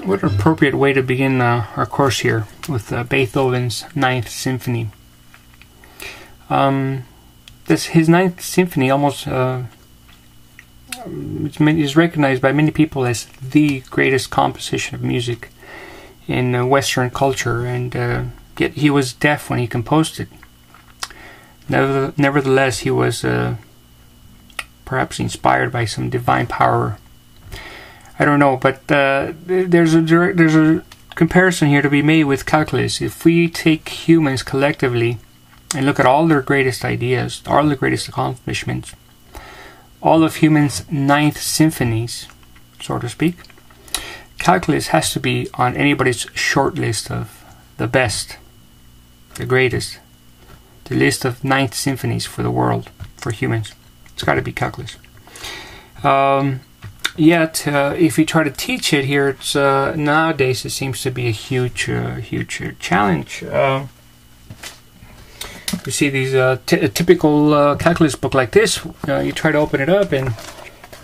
What an appropriate way to begin our course here with Beethoven's Ninth Symphony. His Ninth Symphony almost is recognized by many people as the greatest composition of music in Western culture, and yet he was deaf when he composed it. Nevertheless, he was perhaps inspired by some divine power. I don't know, but there's a comparison here to be made with calculus. If we take humans collectively and look at all their greatest ideas, all their greatest accomplishments, all of humans' ninth symphonies, so to speak, calculus has to be on anybody's short list of the best, the greatest, the list of ninth symphonies for the world, for humans. It's got to be calculus. Yet, if you try to teach it here, it's nowadays it seems to be a huge challenge. You see these a typical calculus book like this. You try to open it up, and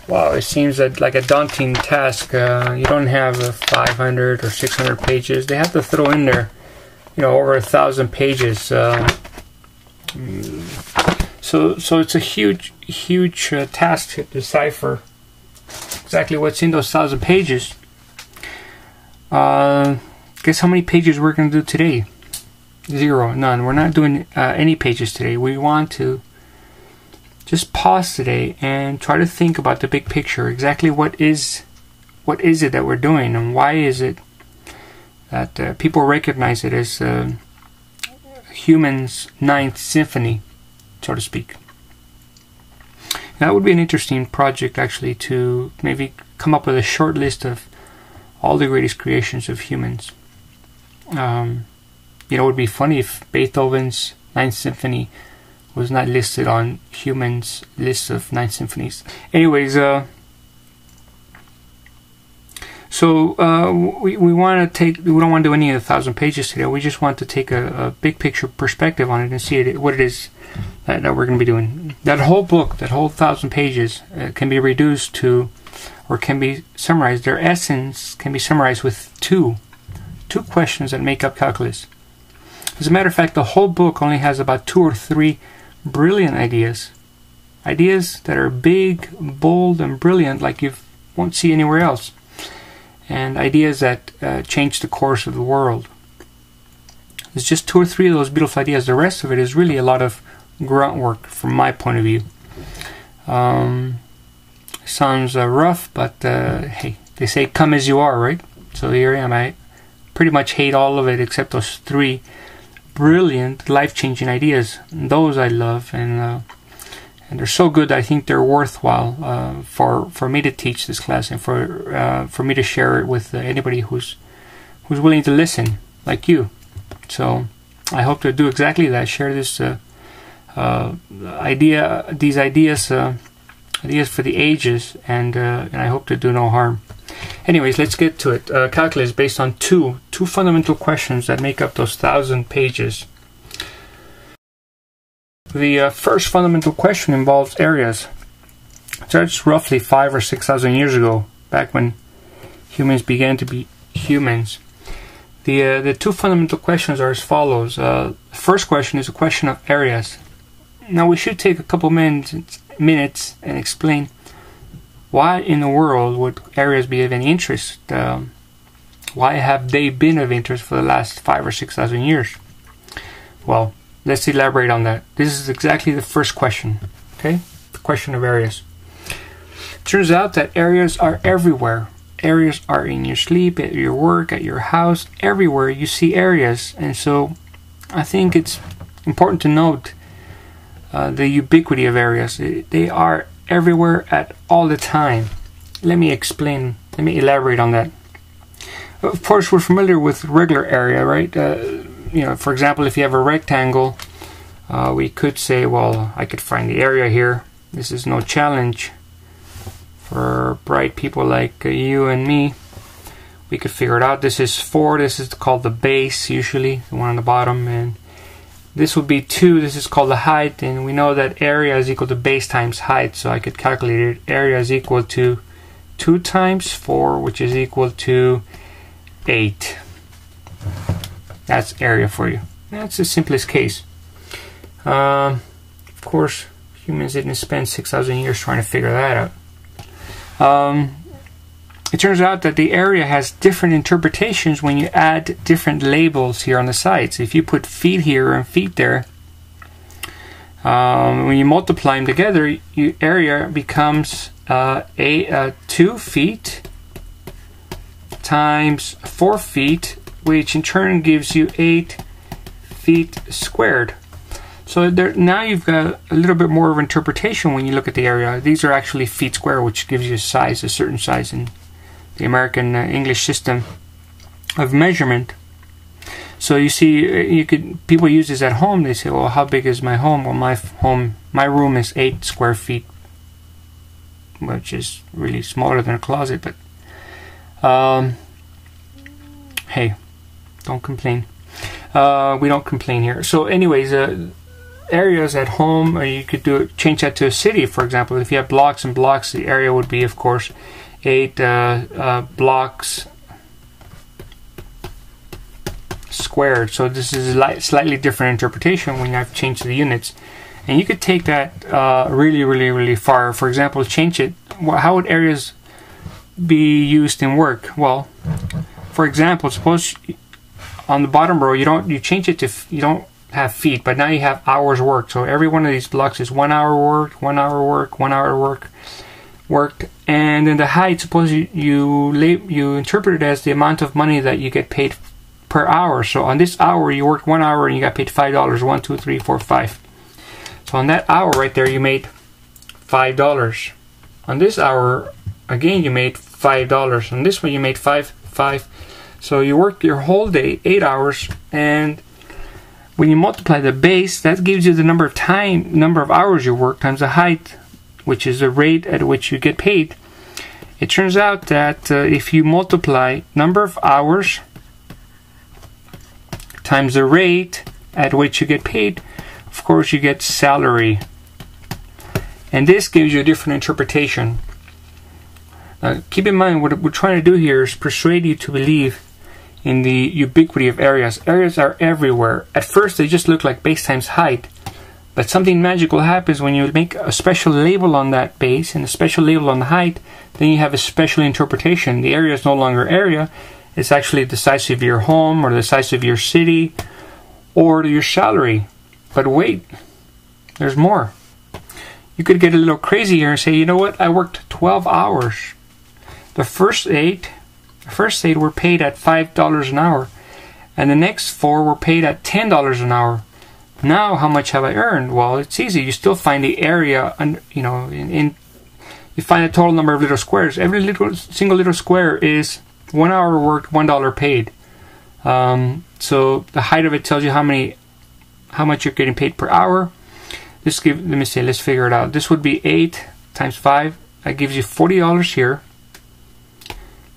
wow, it seems like a daunting task. You don't have 500 or 600 pages. They have to throw in there, over 1,000 pages. So it's a huge task to decipher exactly what's in those 1,000 pages. Guess how many pages we're going to do today? 0, none. We're not doing any pages today. We want to just pause today and try to think about the big picture. Exactly what is it that we're doing, and why is it that people recognize it as humans' ninth symphony, so to speak. That would be an interesting project, actually, to maybe come up with a short list of all the greatest creations of humans. It would be funny if Beethoven's Ninth Symphony was not listed on humans' list of ninth symphonies. Anyways, we don't want to do any of the 1,000 pages today. We just want to take a big picture perspective on it and see what it is that we're going to be doing. That whole book, that whole 1,000 pages, can be reduced to, or can be summarized. Their essence can be summarized with two questions that make up calculus. As a matter of fact, the whole book only has about 2 or 3 brilliant ideas that are big, bold, and brilliant, like you won't see anywhere else, and ideas that change the course of the world. There's just 2 or 3 of those beautiful ideas. The rest of it is really a lot of grunt work from my point of view. Sounds rough, but hey, they say come as you are, right? So here I am. I pretty much hate all of it except those 3 brilliant, life-changing ideas. Those I love, and they're so good that I think they're worthwhile for me to teach this class, and for me to share it with anybody who's willing to listen, like you. So I hope to do exactly that. Share this ideas for the ages, and I hope to do no harm. Anyways, let's get to it. Calculus is based on two fundamental questions that make up those 1,000 pages. The first fundamental question involves areas. It starts roughly 5,000 or 6,000 years ago, back when humans began to be humans. The 2 fundamental questions are as follows. The first question is a question of areas. Now we should take a couple minutes and explain why in the world would areas be of any interest. Why have they been of interest for the last 5,000 or 6,000 years? Well, let's elaborate on that. This is exactly the first question. Okay, the question of areas. It turns out that areas are everywhere. Areas are in your sleep, at your work, at your house, everywhere you see areas. And so I think it's important to note the ubiquity of areas. They are everywhere at all the time. Let me explain. Let me elaborate on that. Of course, we're familiar with regular area, right? For example, if you have a rectangle, we could say, well, I could find the area here. This is no challenge for bright people like you and me. We could figure it out. This is 4. This is called the base, usually, the one on the bottom, and this would be 2. This is called the height, and we know that area is equal to base times height, so I could calculate it. Area is equal to 2 times 4, which is equal to 8. That's area for you. That's the simplest case. Of course, humans didn't spend 6,000 years trying to figure that out. It turns out that the area has different interpretations when you add different labels here on the sides. If you put feet here and feet there, when you multiply them together, your area becomes 2 feet times 4 feet, which in turn gives you 8 feet squared. So now you've got a little bit more of interpretation when you look at the area. These are actually feet square, which gives you a size, a certain size in the American English system of measurement. So you see, people use this at home. They say, "Well, how big is my home?" Well, my room is 8 square feet, which is really smaller than a closet. But hey, don't complain. We don't complain here. So, anyways, areas at home, or you could change that to a city, for example. If you have blocks and blocks, the area would be, of course, 8 blocks squared. So this is a slightly different interpretation when I've changed the units. And you could take that really far. For example, change it. How would areas be used in work? Well, for example, suppose on the bottom row you change it to, you don't have feet, but now you have hours worked. So every one of these blocks is 1 hour worked, 1 hour work, 1 hour worked. And then the height, suppose you interpret it as the amount of money that you get paid per hour. So on this hour you worked 1 hour and you got paid $5. 1, 2, 3, 4, 5. So on that hour right there you made $5. On this hour again you made $5. On this one you made 5. So you worked your whole day, 8 hours, and when you multiply the base, that gives you the number of hours you work times the height, which is the rate at which you get paid. It turns out that if you multiply number of hours times the rate at which you get paid, of course you get salary. And this gives you a different interpretation. Keep in mind, what we're trying to do here is persuade you to believe in the ubiquity of areas. Areas are everywhere. At first they just look like base times height, but something magical happens when you make a special label on that base and a special label on the height. Then you have a special interpretation. The area is no longer area. It's actually the size of your home, or the size of your city, or your salary. But wait, there's more. You could get a little crazy here and say, you know what, I worked 12 hours. The first eight were paid at $5 an hour, and the next 4 were paid at $10 an hour. Now, how much have I earned? Well, it's easy. You still find the area, you find the total number of little squares. Every single little square is 1 hour worked, $1 paid. So the height of it tells you how much you're getting paid per hour. Let's figure it out. This would be 8 times 5. That gives you $40 here.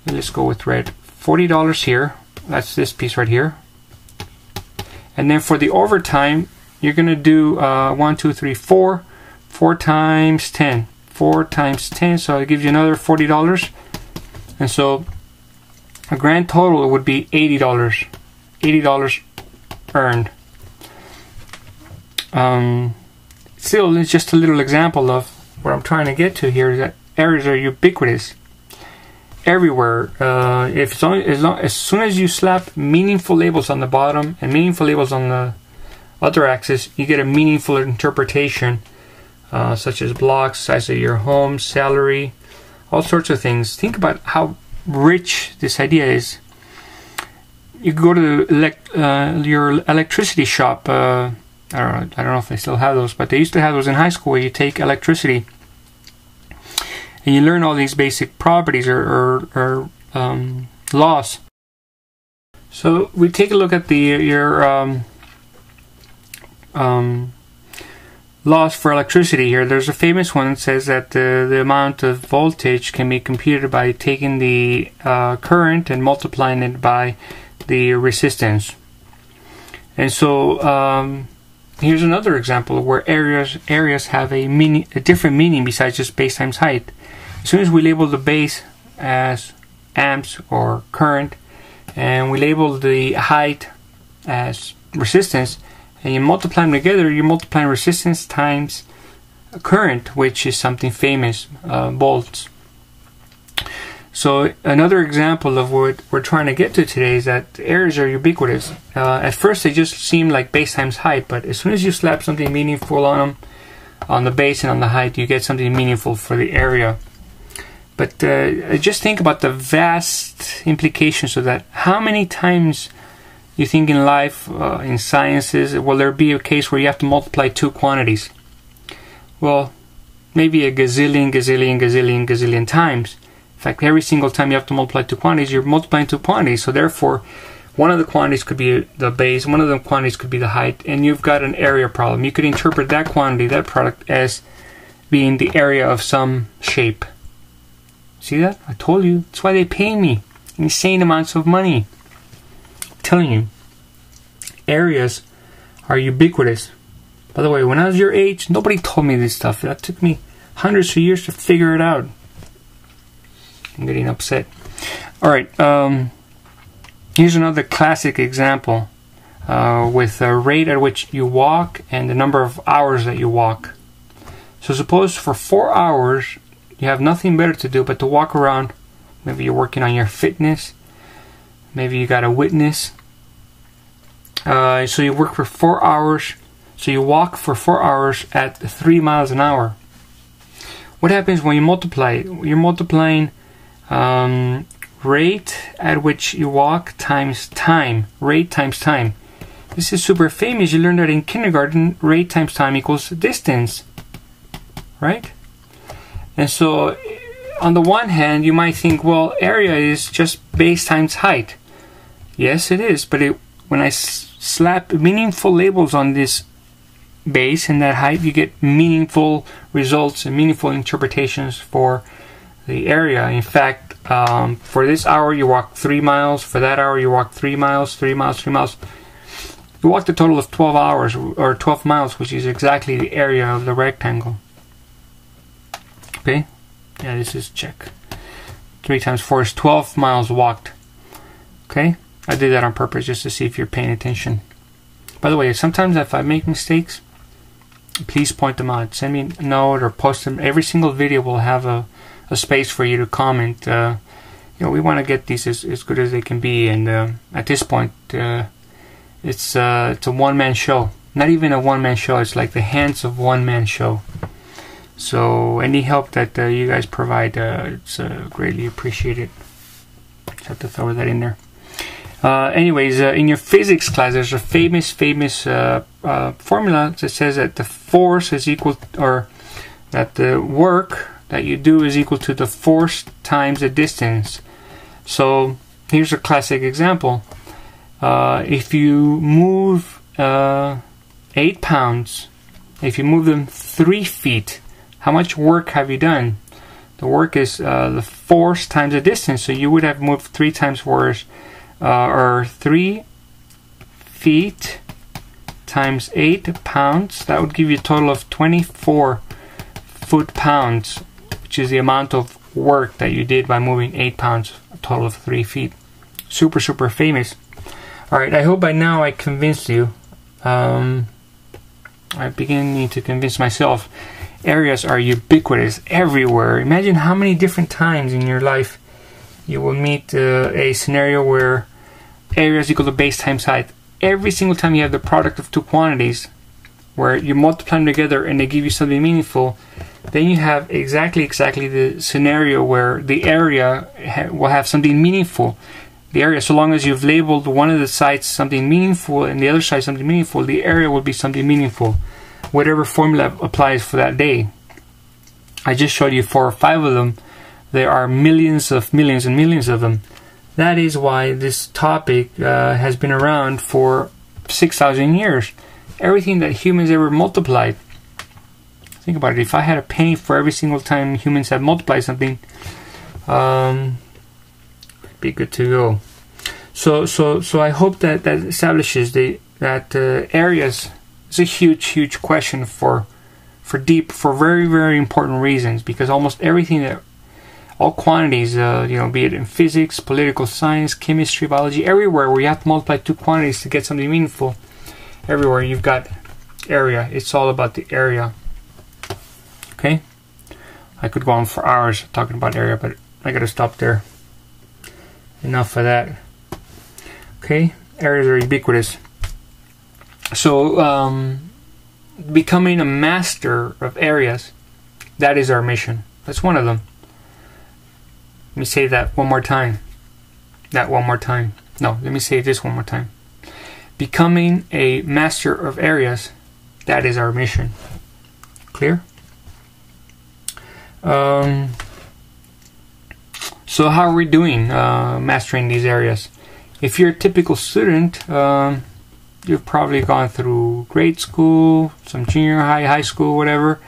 Let's go with red. $40 here. That's this piece right here. And then for the overtime, you're going to do 1, 2, 3, 4. 4 times 10. 4 times 10. So it gives you another $40. And so a grand total would be $80. $80 earned. Still, it's just a little example of what I'm trying to get to here, is that areas are ubiquitous. Everywhere. As soon as you slap meaningful labels on the bottom and meaningful labels on the other axis, you get a meaningful interpretation, such as blocks, size of your home, salary, all sorts of things. Think about how rich this idea is. You go to your electricity shop. I don't know if they still have those, but they used to have those in high school, where you take electricity and you learn all these basic properties or laws. So we take a look at your laws for electricity here. There's a famous one that says that the amount of voltage can be computed by taking the current and multiplying it by the resistance. And so here's another example where areas have a different meaning besides just base times height. As soon as we label the base as amps or current, and we label the height as resistance, and you multiply them together, you're multiplying resistance times current, which is something famous, volts. So another example of what we're trying to get to today is that areas are ubiquitous. At first they just seem like base times height, but as soon as you slap something meaningful on them, on the base and on the height, you get something meaningful for the area. But just think about the vast implications of that. How many times you think in life, in sciences, will there be a case where you have to multiply two quantities? Well, maybe a gazillion times. In fact, every single time you have to multiply two quantities, you're multiplying two quantities. So therefore, one of the quantities could be the base, one of the quantities could be the height, and you've got an area problem. You could interpret that quantity, that product, as being the area of some shape. See that? I told you. That's why they pay me insane amounts of money. I'm telling you. Areas are ubiquitous. By the way, when I was your age, nobody told me this stuff. That took me hundreds of years to figure it out. I'm getting upset. Alright, here's another classic example with the rate at which you walk and the number of hours that you walk. So suppose for 4 hours you have nothing better to do but to walk around. Maybe you're working on your fitness. Maybe you got a witness. So you work for 4 hours. So you walk for 4 hours at 3 miles an hour. What happens when you multiply? You're multiplying rate at which you walk times time. Rate times time. This is super famous. You learned that in kindergarten. Rate times time equals distance. Right? And so on the one hand, you might think, well, area is just base times height. Yes, it is. But when I slap meaningful labels on this base and that height, you get meaningful results and meaningful interpretations for the area. In fact, for this hour you walk 3 miles, for that hour you walk 3 miles, 3 miles, 3 miles. You walked a total of 12 hours, or 12 miles, which is exactly the area of the rectangle. Okay? Yeah, this is check. 3 times 4 is 12 miles walked. Okay? I did that on purpose just to see if you're paying attention. By the way, sometimes if I make mistakes, please point them out. Send me a note or post them. Every single video will have a space for you to comment. We want to get these as good as they can be, and at this point it's a one-man show. Not even a one-man show, it's like the hands of one-man show. So any help that you guys provide, it's greatly appreciated. Just have to throw that in there. Anyways, in your physics class, there's a famous formula that says that the force is equal, or that the work that you do is equal to the force times the distance. So here's a classic example. If you move 8 pounds, if you move them 3 feet, how much work have you done? The work is the force times the distance. So you would have moved 3 times force, or 3 feet times 8 pounds. That would give you a total of 24 foot-pounds, which is the amount of work that you did by moving 8 pounds, a total of 3 feet. Super, super famous. Alright, I hope by now I convinced you. I'm beginning to convince myself. Areas are ubiquitous everywhere. Imagine how many different times in your life you will meet a scenario where area is equal to base times height. Every single time you have the product of two quantities, where you multiply them together and they give you something meaningful, then you have exactly the scenario where the area will have something meaningful. The area, so long as you've labeled one of the sides something meaningful and the other side something meaningful, the area will be something meaningful. Whatever formula applies for that day. I just showed you 4 or 5 of them. There are millions and millions of them. That is why this topic has been around for 6,000 years. Everything that humans ever multiplied. Think about it. If I had a penny for every single time humans have multiplied something, it'd be good to go. So I hope that establishes that areas is a huge question for very, very important reasons, because almost everything that all quantities, be it in physics, political science, chemistry, biology, everywhere where you have to multiply two quantities to get something meaningful, everywhere you've got area. It's all about the area. Okay? I could go on for hours talking about area, but I gotta stop there. Enough of that. Okay? Areas are ubiquitous. So, becoming a master of areas, that is our mission. That's one of them. Let me say that one more time. No, let me say this one more time. Becoming a master of areas, that is our mission. Clear? So how are we doing mastering these areas? If you're a typical student, you've probably gone through grade school, some junior high, high school, whatever.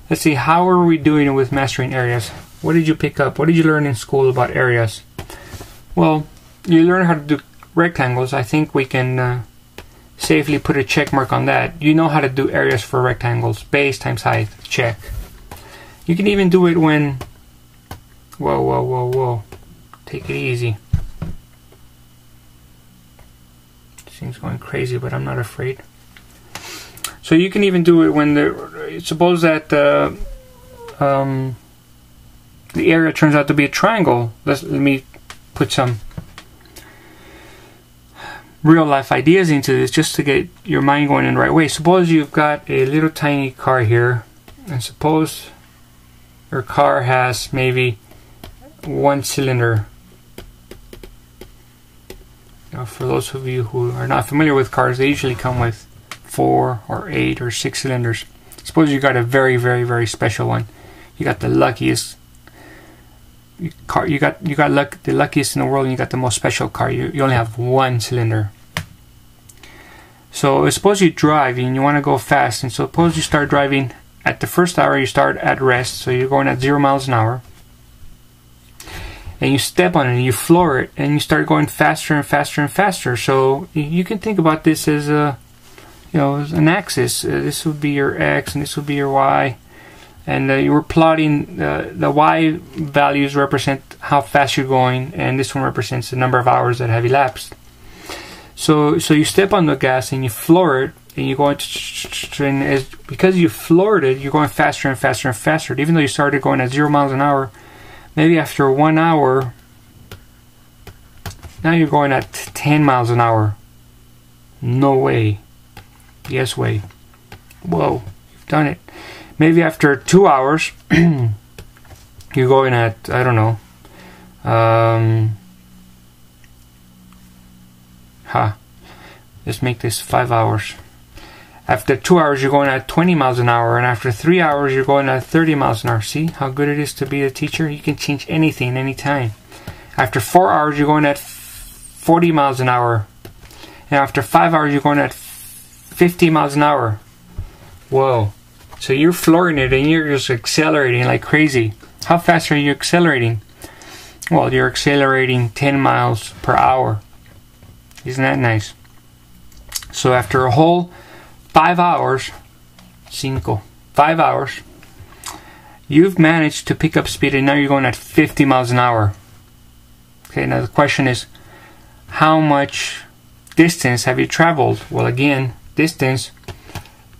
Let's see, how are we doing with mastering areas? What did you pick up? What did you learn in school about areas? Well, you learn how to do rectangles. I think we can safely put a check mark on that. You know how to do areas for rectangles. Base times height. Check. You can even do it when... Whoa. Take it easy. Thing's going crazy, but I'm not afraid. So you can even do it when suppose that the area turns out to be a triangle. Let me put some real life ideas into this just to get your mind going in the right way. Suppose you've got a little tiny car here, and suppose your car has maybe one cylinder. Now, for those of you who are not familiar with cars, they usually come with 4 or 8 or 6 cylinders. Suppose you got a very, very, very special one. You got the luckiest car. You got the luckiest in the world, and you got the most special car. You only have one cylinder. So suppose you drive and you want to go fast, and suppose you start driving at the first hour. You start at rest, so you're going at 0 miles an hour. And you step on it and you floor it and you start going faster and faster and faster. So you can think about this as as an axis. This would be your X and this would be your Y. And you were plotting the Y values represent how fast you're going, and this one represents the number of hours that have elapsed. So you step on the gas and you floor it, and you go and because you floored it, you're going faster and faster and faster. Even though you started going at 0 miles an hour, maybe after 1 hour, now you're going at 10 miles an hour. No way. Yes way. Whoa, you've done it. Maybe after 2 hours, you're going at, I don't know, let's make this 5 hours. After 2 hours, you're going at 20 miles an hour, and after 3 hours, you're going at 30 miles an hour. See how good it is to be a teacher? You can change anything, anytime. After 4 hours, you're going at 40 miles an hour, and after 5 hours, you're going at 50 miles an hour. Whoa. So you're flooring it, and you're just accelerating like crazy. How fast are you accelerating? Well, you're accelerating 10 miles per hour. Isn't that nice? So after a whole 5 hours, 5 hours, you've managed to pick up speed, and now you're going at 50 miles an hour. Okay, now the question is, how much distance have you traveled? Well, again, distance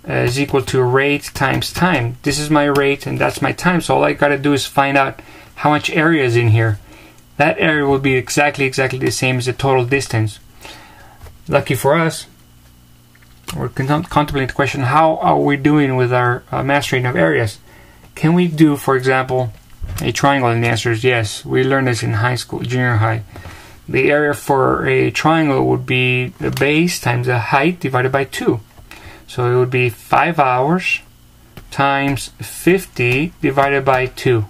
is equal to rate times time. This is my rate and that's my time, so all I gotta do is find out how much area is in here. That area will be exactly the same as the total distance. Lucky for us, we're contemplating the question, how are we doing with our mastering of areas? Can we do, for example, a triangle? And the answer is yes. We learned this in high school, junior high. The area for a triangle would be the base times the height divided by 2. So it would be 5 hours times 50 divided by 2,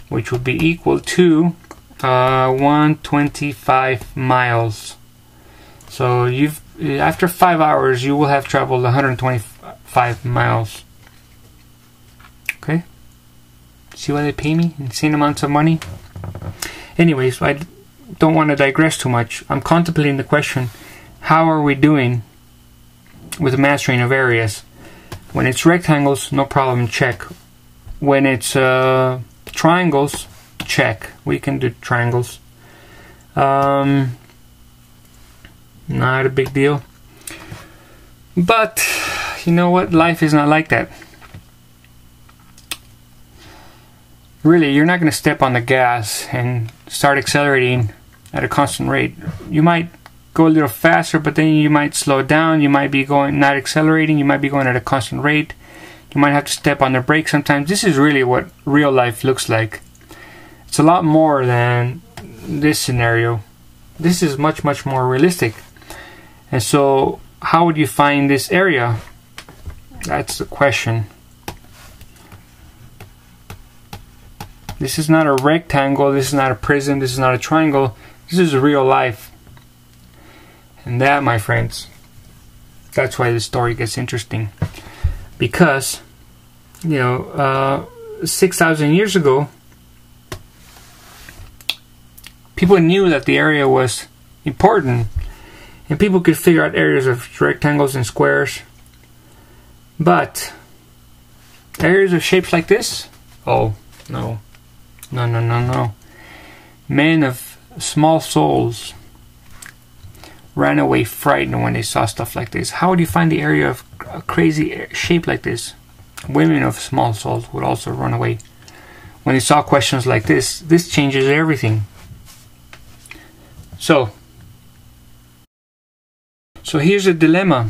which would be equal to 125 miles. So after 5 hours, you will have traveled 125 miles. Okay? See why they pay me insane amounts of money? Anyways, I don't want to digress too much. I'm contemplating the question, how are we doing with the mastering of areas? When it's rectangles, no problem, check. When it's triangles, check. We can do triangles. Not a big deal. But you know what? Life is not like that. Really, you're not going to step on the gas and start accelerating at a constant rate. You might go a little faster, but then you might slow down. You might be going, not accelerating. You might be going at a constant rate. You might have to step on the brake sometimes. This is really what real life looks like. It's a lot more than this scenario. This is much, much more realistic. And so, how would you find this area? That's the question. This is not a rectangle, this is not a prism, this is not a triangle. This is real life. And that, my friends, that's why the story gets interesting. Because, 6,000 years ago, people knew that the area was important. And people could figure out areas of rectangles and squares. But areas of shapes like this? Oh, no. No. Men of small souls ran away frightened when they saw stuff like this. How would you find the area of a crazy shape like this? Women of small souls would also run away. When they saw questions like this changes everything. So here's a dilemma.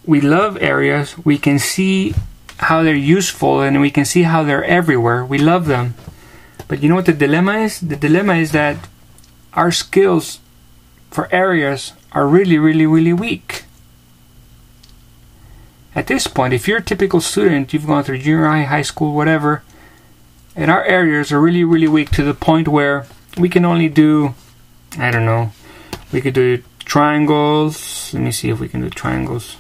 We love areas. We can see how they're useful and we can see how they're everywhere. We love them. But you know what the dilemma is? The dilemma is that our skills for areas are really, really, really weak. At this point, if you're a typical student, you've gone through junior high, high school, whatever, and our areas are really, really weak to the point where we can only do, I don't know, we could do triangles. Let me see if we can do triangles.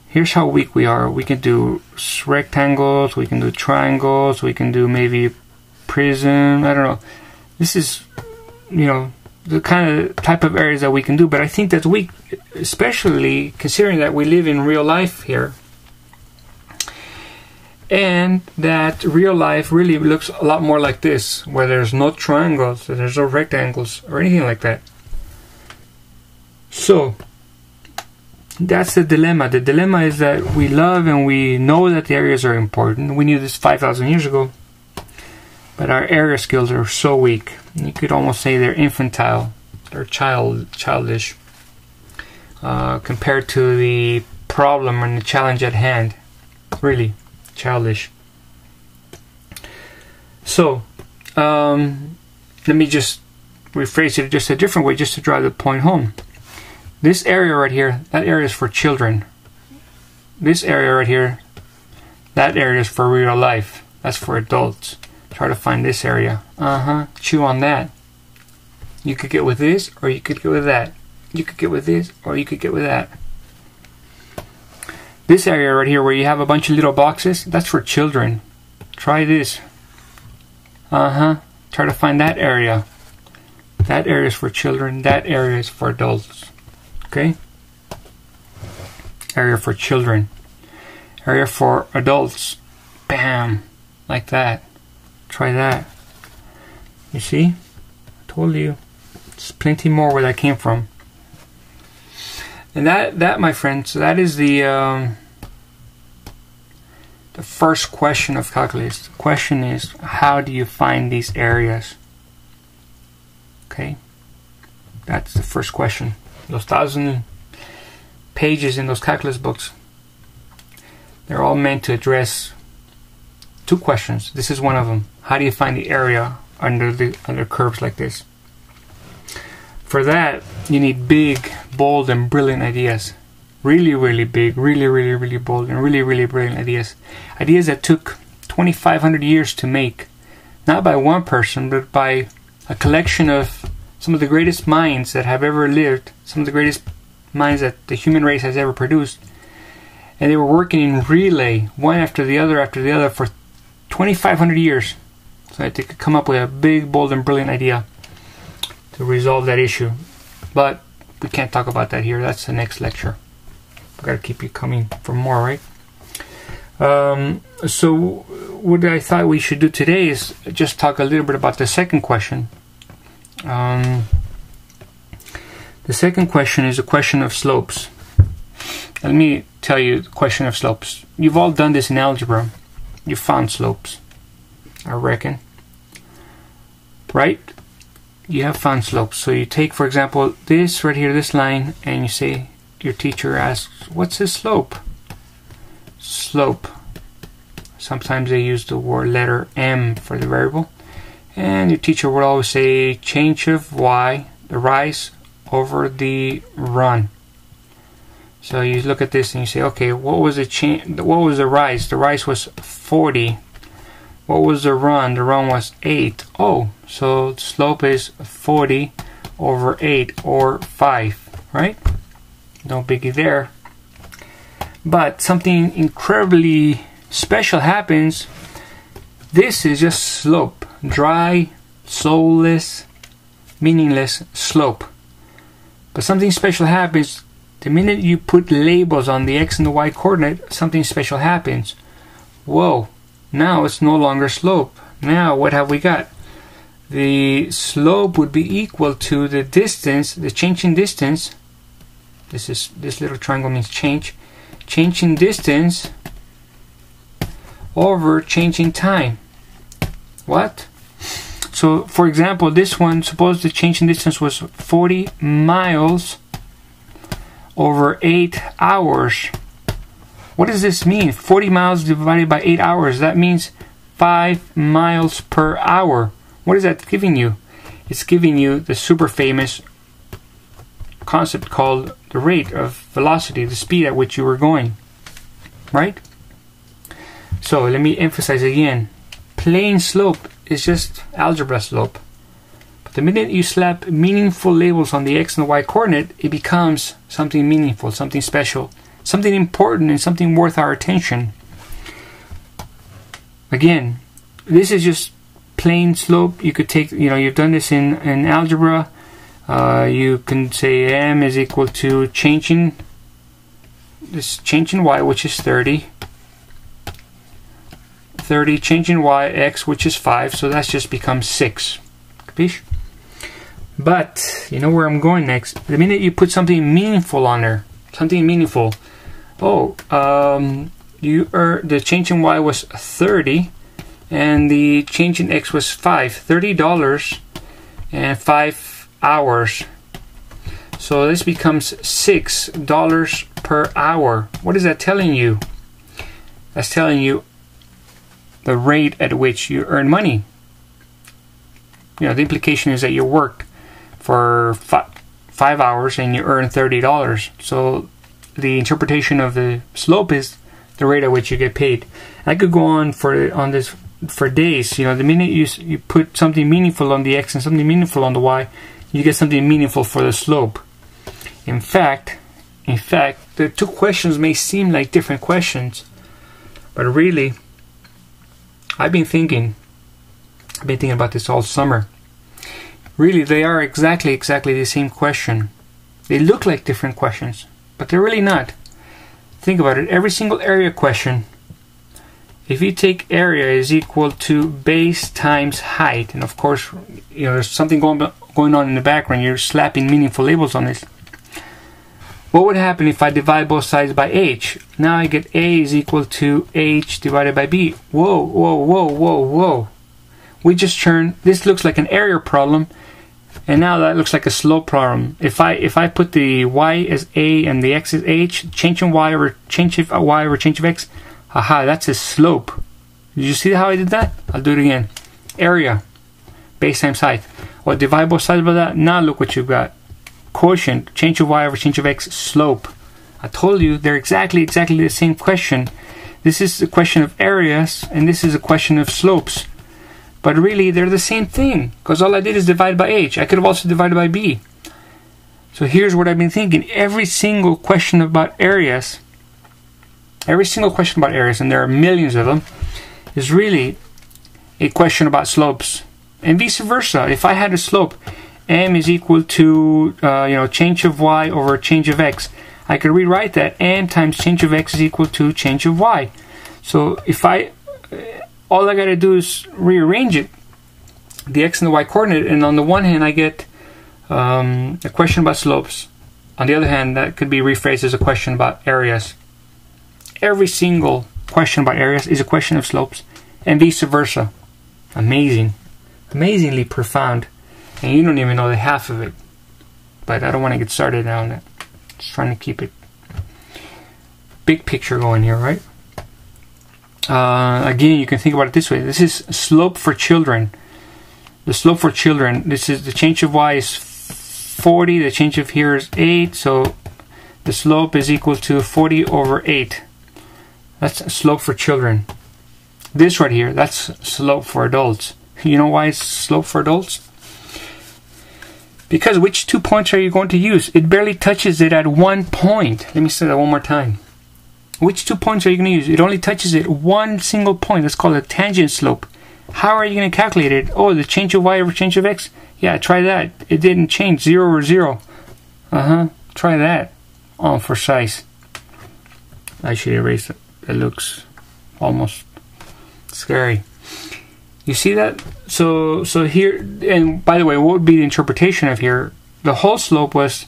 Here's how weak we are. We can do rectangles, we can do triangles, we can do maybe prism, I don't know. This is, the kind of type of areas that we can do, but I think that's weak, especially considering that we live in real life here. And that real life really looks a lot more like this, where there's no triangles, there's no rectangles, or anything like that. So, that's the dilemma. The dilemma is that we love and we know that the areas are important. We knew this 5,000 years ago. But our area skills are so weak. You could almost say they're infantile. They're childish. Compared to the problem and the challenge at hand. Really, childish. So, let me just rephrase it just a different way, just to drive the point home. This area right here, that area is for children. This area right here, that area is for real life. That's for adults. Try to find this area. Chew on that. You could get with this, or you could get with that. You could get with this, or you could get with that. This area right here where you have a bunch of little boxes, that's for children. Try this. Try to find that area. That area is for children. That area is for adults. Okay? Area for children. Area for adults. Bam! Like that. Try that. You see? I told you. There's plenty more where that came from. And that, my friends, that is the first question of calculus. The question is, how do you find these areas? Okay? That's the first question. Those 1,000 pages in those calculus books, they're all meant to address two questions. This is one of them. How do you find the area under curves like this? For that, you need big, bold, and brilliant ideas. Really, really big, really, really, really bold, and really, really brilliant ideas. Ideas that took 2,500 years to make. Not by one person, but by a collection of some of the greatest minds that have ever lived, some of the greatest minds that the human race has ever produced. And they were working in relay, one after the other, for 2,500 years. So that they could come up with a big, bold, and brilliant idea to resolve that issue. But we can't talk about that here. That's the next lecture. I've got to keep you coming for more, right? So what I thought we should do today is just talk a little bit about the second question. The second question is a question of slopes. Let me tell you the question of slopes. You've all done this in algebra. You found slopes, I reckon. Right? You have found slopes. So you take, for example, this right here, this line, and you say, your teacher asks, what's the slope? Slope. Sometimes they use the word letter M for the variable. And your teacher would always say change of y, the rise over the run. So you look at this and you say, okay, what was the change? What was the rise? The rise was 40. What was the run? The run was 8. Oh, so the slope is 40 over 8 or 5, right? No biggie there. But something incredibly special happens. This is just slope. Dry, soulless, meaningless slope. But something special happens. The minute you put labels on the x and the y coordinate, something special happens. Whoa, now it's no longer slope. Now what have we got? The slope would be equal to the distance, the change in distance. This little triangle means change. Change in distance over change in time. What? So, for example, this one, suppose the change in distance was 40 miles over 8 hours. What does this mean? 40 miles divided by 8 hours. That means 5 miles per hour. What is that giving you? It's giving you the super famous concept called the rate of velocity, the speed at which you were going. Right? So let me emphasize again. Plain slope is just algebra slope. But the minute you slap meaningful labels on the x and the y coordinate, it becomes something meaningful, something special, something important, and something worth our attention. Again, this is just plain slope. You could take, you've done this in algebra. You can say m is equal to change in y, which is 30. 30, change in y, x, which is 5, so that just becomes 6. Capiche? But, you know where I'm going next. The minute you put something meaningful on there, something meaningful, the change in y was 30, and the change in x was 5. $30 and 5 hours. So this becomes $6 per hour. What is that telling you? That's telling you the rate at which you earn money. The implication is that you worked for 5 hours and you earn $30. So the interpretation of the slope is the rate at which you get paid. I could go on this for days. The minute you put something meaningful on the x and something meaningful on the y, you get something meaningful for the slope. In fact, the two questions may seem like different questions, but really, I've been thinking about this all summer. Really, they are exactly the same question. They look like different questions, but they're really not. Think about it. Every single area question, if you take area is equal to base times height, and of course, there's something going on in the background. You're slapping meaningful labels on this. What would happen if I divide both sides by h? Now I get a is equal to h divided by b. Whoa. We just turned, this looks like an area problem, and now that looks like a slope problem. If I put the y as a and the x as h, change in y over change of y over change of x, aha, that's a slope. Did you see how I did that? I'll do it again. Area, base times height. Well, divide both sides by that. Now look what you've got. Quotient, change of y over change of x, slope. I told you they're exactly the same question. This is a question of areas, and this is a question of slopes. But really, they're the same thing, because all I did is divide by h. I could have also divided by b. So here's what I've been thinking. Every single question about areas, and there are millions of them, is really a question about slopes. And vice versa. If I had a slope, m is equal to change of y over change of x, I could rewrite that m times change of x is equal to change of y. So if all I got to do is rearrange it, the x and the y coordinate, and on the one hand I get a question about slopes. On the other hand, that could be rephrased as a question about areas. Every single question about areas is a question of slopes, and vice versa. Amazing. Amazingly profound. And you don't even know the half of it. But I don't want to get started now on that. Just trying to keep it big picture going here, right? Again, you can think about it this way. This is slope for children. The slope for children, this is the change of y is 40, the change of here is 8, so the slope is equal to 40 over 8. That's a slope for children. This right here, that's slope for adults. You know why it's slope for adults? Because which 2 points are you going to use? It barely touches it at 1 point. Let me say that one more time. Which 2 points are you going to use? It only touches it one single point. That's called a tangent slope. How are you going to calculate it? Oh, the change of y over change of x? Yeah, try that. It didn't change. 0 over 0. Try that. Oh, for size. I should erase it. It looks almost scary. You see that? So here, and by the way, what would be the interpretation of here? The whole slope was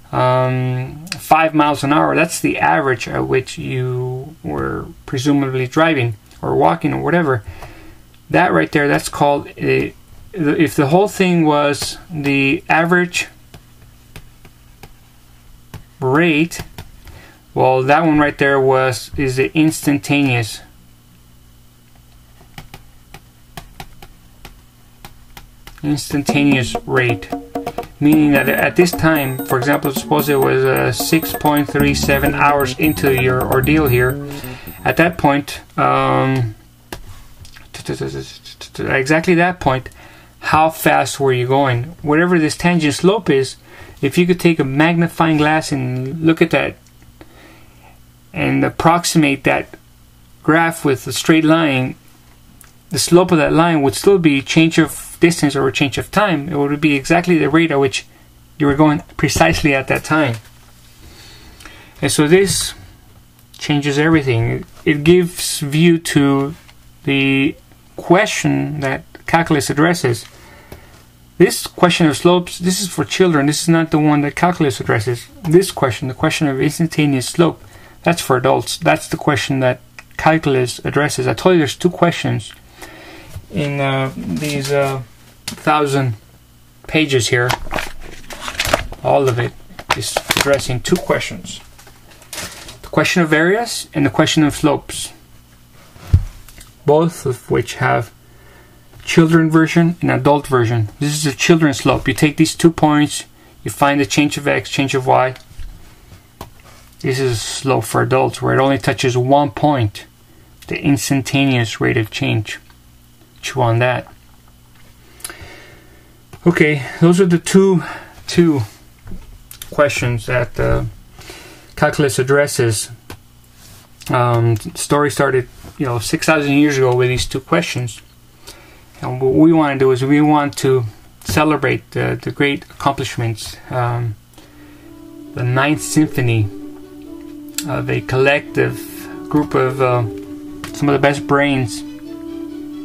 5 miles an hour. That's the average at which you were presumably driving or walking or whatever. That right there, that's called if the whole thing was the average rate, well, that one right there is the instantaneous rate, meaning that at this time, for example, suppose it was 6.37 hours into your ordeal here. At that point, exactly that point, how fast were you going? Whatever this tangent slope is, if you could take a magnifying glass and look at that and approximate that graph with a straight line, the slope of that line would still be change of distance over change of time. It would be exactly the rate at which you were going precisely at that time. And so this changes everything. It gives view to the question that calculus addresses. This question of slopes, this is for children. This is not the one that calculus addresses. This question, the question of instantaneous slope, that's for adults. That's the question that calculus addresses. I told you there's 2 questions in these 1,000 pages here. All of it is addressing 2 questions. The question of areas and the question of slopes. Both of which have children version and adult version. This is a children's slope. You take these 2 points, you find the change of x, change of y. This is a slope for adults where it only touches 1 point, the instantaneous rate of change. Chew on that. Okay, those are the two questions that calculus addresses. The story started 6,000 years ago with these 2 questions, and what we want to do is we want to celebrate the great accomplishments, the 9th Symphony of a collective group of some of the best brains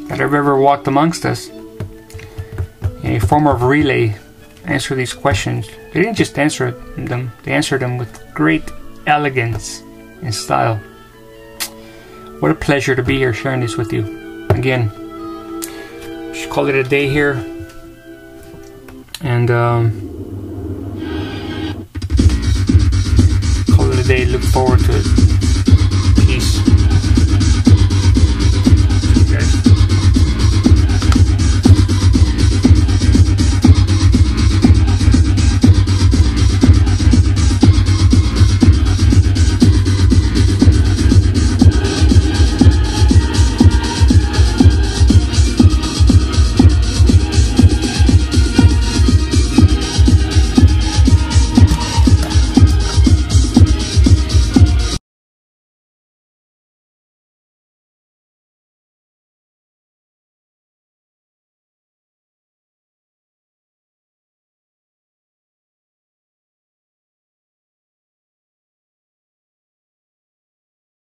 that have ever walked amongst us in a form of relay. Answer these questions. They didn't just answer them, they answered them with great elegance and style. What a pleasure to be here sharing this with you. Again, we should call it a day here. And call it a day. Look forward to it.